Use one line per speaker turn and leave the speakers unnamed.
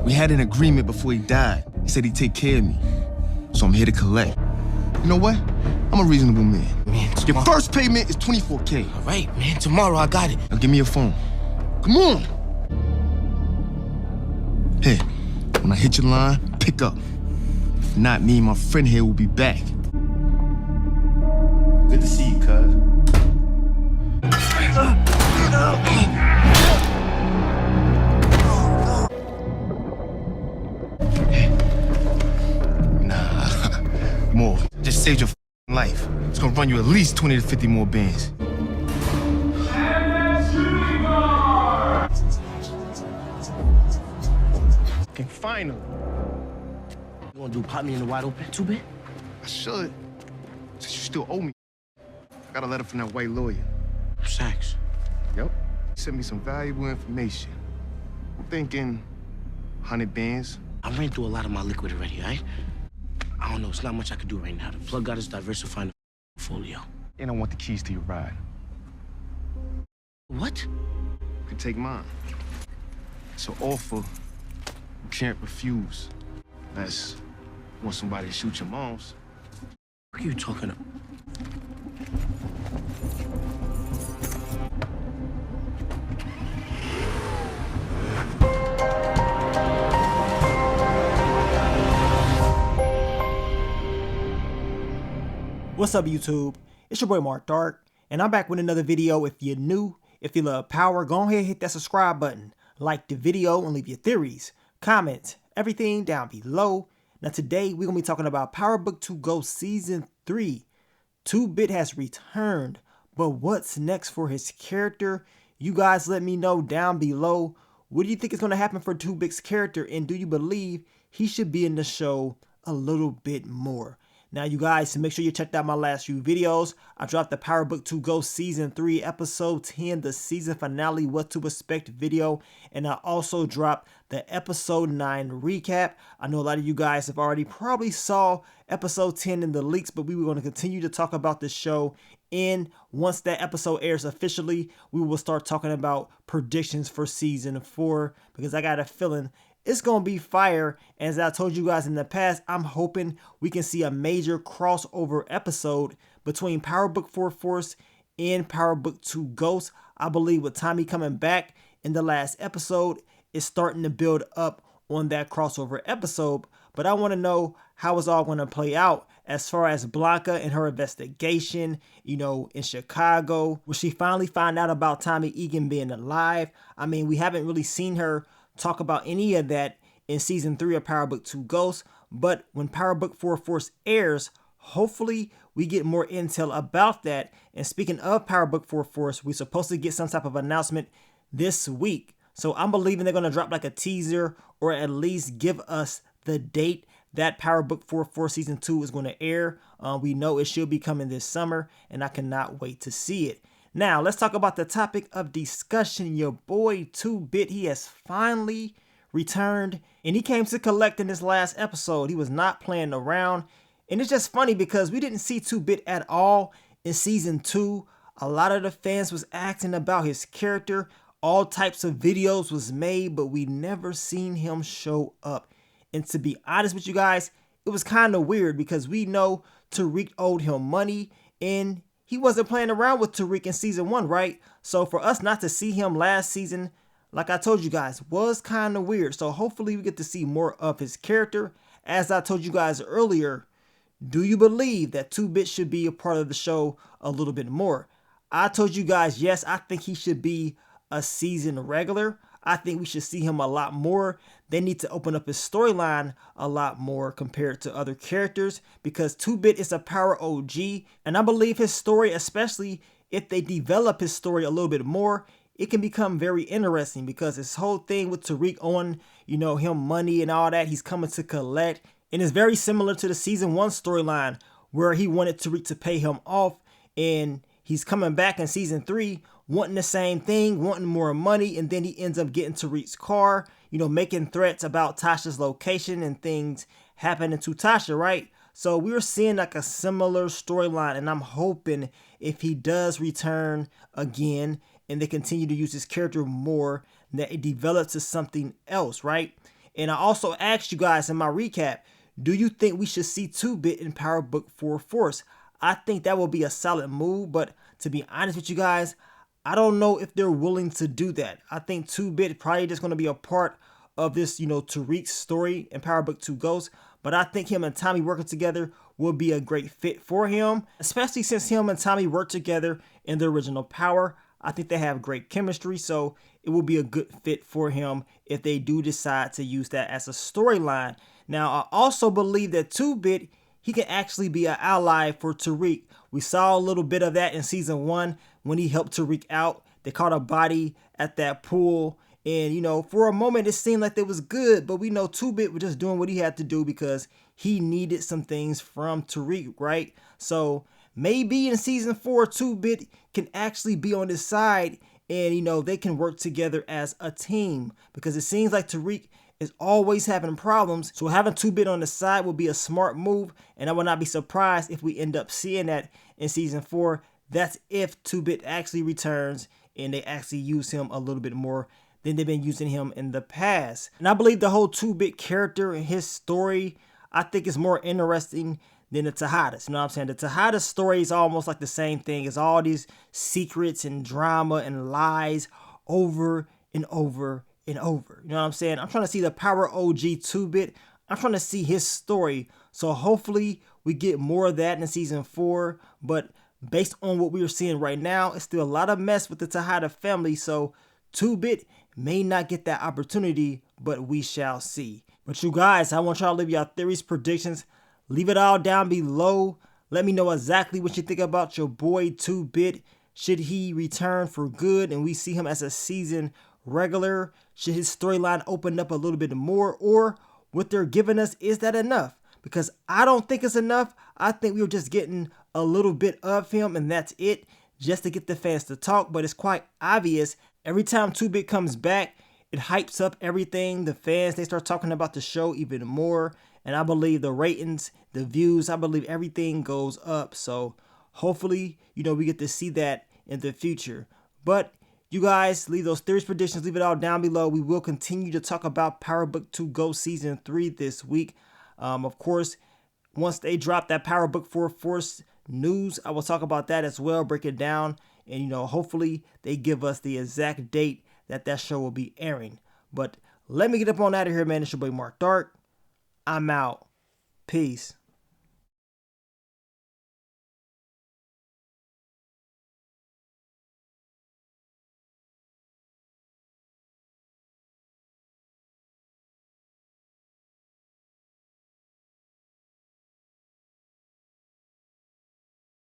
We had an agreement before he died. He said he'd take care of me. So I'm here to collect. You know what? I'm a reasonable man. Your first payment is $24K.
All right, man. Tomorrow I got it.
Now give me your phone. Come on. Here, when I hit your line, pick up. If not, me and my friend here will be back. Good to see you, cuz. Nah, more. Just saved your life. It's gonna run you at least 20 to 50 more bands. Okay, finally.
You wanna do pop me in the wide open? 2-bit?
I should. Since you still owe me. I got a letter from that white lawyer.
Sacks.
Yep. He sent me some valuable information. I'm thinking 100 bands.
I ran through a lot of my liquid already, all right? I don't know, it's not much I can do right now. The plug got us diversifying the portfolio.
And I want the keys to your ride.
What?
You can take mine. It's an offer you can't refuse. Unless you want somebody to shoot your moms.
What are you talking about?
What's up, YouTube? It's your boy Mark Dark, and I'm back with another video. If you're new, if you love power, go ahead and hit that subscribe button, like the video, and leave your theories, comments, everything down below. Now today, we're going to be talking about Power Book 2 Ghost Season 3. 2-Bit has returned, but what's next for his character? You guys let me know down below. What do you think is going to happen for 2-Bit's character, and do you believe he should be in the show a little bit more? Now, you guys, make sure you checked out my last few videos. I dropped the Power Book 2 Ghost Season 3, Episode 10, the season finale, What to Expect video. And I also dropped the Episode 9 recap. I know a lot of you guys have already probably saw Episode 10 in the leaks, but we were going to continue to talk about the show. And once that episode airs officially, we will start talking about predictions for Season 4, because I got a feeling it's going to be fire. As I told you guys in the past, I'm hoping we can see a major crossover episode between Power Book 4 Force and Power Book 2 Ghost. I believe with Tommy coming back in the last episode, it's starting to build up on that crossover episode. But I want to know how it's all going to play out as far as Blanca and her investigation, you know, in Chicago. Will she finally find out about Tommy Egan being alive? I mean, we haven't really seen her talk about any of that in Season 3 of Power Book 2 Ghost, but when Power Book 4 Force airs, hopefully we get more intel about that. And speaking of Power Book 4 Force, we're supposed to get some type of announcement this week. So I'm believing they're going to drop like a teaser, or at least give us the date that Power Book 4 Force Season 2 is going to air. We know it should be coming this summer, and I cannot wait to see it. Now, let's talk about the topic of discussion. Your boy 2-Bit, he has finally returned, and he came to collect in this last episode. He was not playing around, and it's just funny because we didn't see 2-Bit at all in Season 2. A lot of the fans was asking about his character. All types of videos was made, but we never seen him show up. And to be honest with you guys, it was kind of weird because we know Tariq owed him money, and he wasn't playing around with Tariq in Season 1, right? So for us not to see him last season, like I told you guys, was kind of weird. So hopefully we get to see more of his character. As I told you guys earlier, do you believe that 2-Bit should be a part of the show a little bit more? I told you guys, yes, I think he should be a season regular. I think we should see him a lot more. They need to open up his storyline a lot more compared to other characters, because 2-Bit is a power OG, and I believe his story, especially if they develop his story a little bit more, it can become very interesting, because his whole thing with Tariq owing, you know, him money and all that, he's coming to collect, and it's very similar to the Season 1 storyline where he wanted Tariq to pay him off, and he's coming back in Season 3 wanting the same thing, wanting more money, and then he ends up getting Tariq's car, you know, making threats about Tasha's location and things happening to Tasha, right? So we're seeing like a similar storyline, and I'm hoping if he does return again and they continue to use his character more, that it develops to something else, right? And I also asked you guys in my recap, do you think we should see 2-Bit in Power Book 4 Force? I think that will be a solid move, but to be honest with you guys, I don't know if they're willing to do that. I think 2-Bit probably just going to be a part of this, Tariq's story in Power Book 2 Ghost. But I think him and Tommy working together will be a great fit for him, especially since him and Tommy worked together in the original Power. I think they have great chemistry, so it will be a good fit for him if they do decide to use that as a storyline. Now, I also believe that 2-Bit, he can actually be an ally for Tariq. We saw a little bit of that in season 1 when he helped Tariq out. They caught a body at that pool. And, for a moment, it seemed like it was good, but we know 2-Bit was just doing what he had to do because he needed some things from Tariq, right? So maybe in season 4, 2-Bit can actually be on his side and, they can work together as a team because it seems like Tariq is always having problems. So having 2-Bit on the side will be a smart move, and I would not be surprised if we end up seeing that in season 4. That's if 2-Bit actually returns and they actually use him a little bit more than they've been using him in the past. And I believe the whole 2-Bit character and his story, I think is more interesting than the Tejadas. You know what I'm saying? The Tejadas story is almost like the same thing. It's all these secrets and drama and lies over and over and over. You know what I'm saying? I'm trying to see the Power OG 2-Bit. I'm trying to see his story. So hopefully we get more of that in season 4. But based on what we're seeing right now, it's still a lot of mess with the Tejada family. So 2-Bit may not get that opportunity, but we shall see. But you guys, I want y'all to leave your theories, predictions. Leave it all down below. Let me know exactly what you think about your boy 2-Bit. Should he return for good and we see him as a season regular? Should his storyline open up a little bit more? Or what they're giving us, is that enough? Because I don't think it's enough. I think we were just getting a little bit of him and that's it, just to get the fans to talk. But it's quite obvious every time 2-Bit comes back, it hypes up everything. The fans, they start talking about the show even more. And I believe the ratings, the views, I believe everything goes up. So hopefully, we get to see that in the future. But you guys, leave those theories, predictions, leave it all down below. We will continue to talk about Power Book 2 Ghost Season 3 this week. Of course, once they drop that Power Book 4 Force news, I will talk about that as well, break it down. And, hopefully they give us the exact date that show will be airing. But let me get up on out of here, man. It's your boy Mark Dark. I'm out. Peace.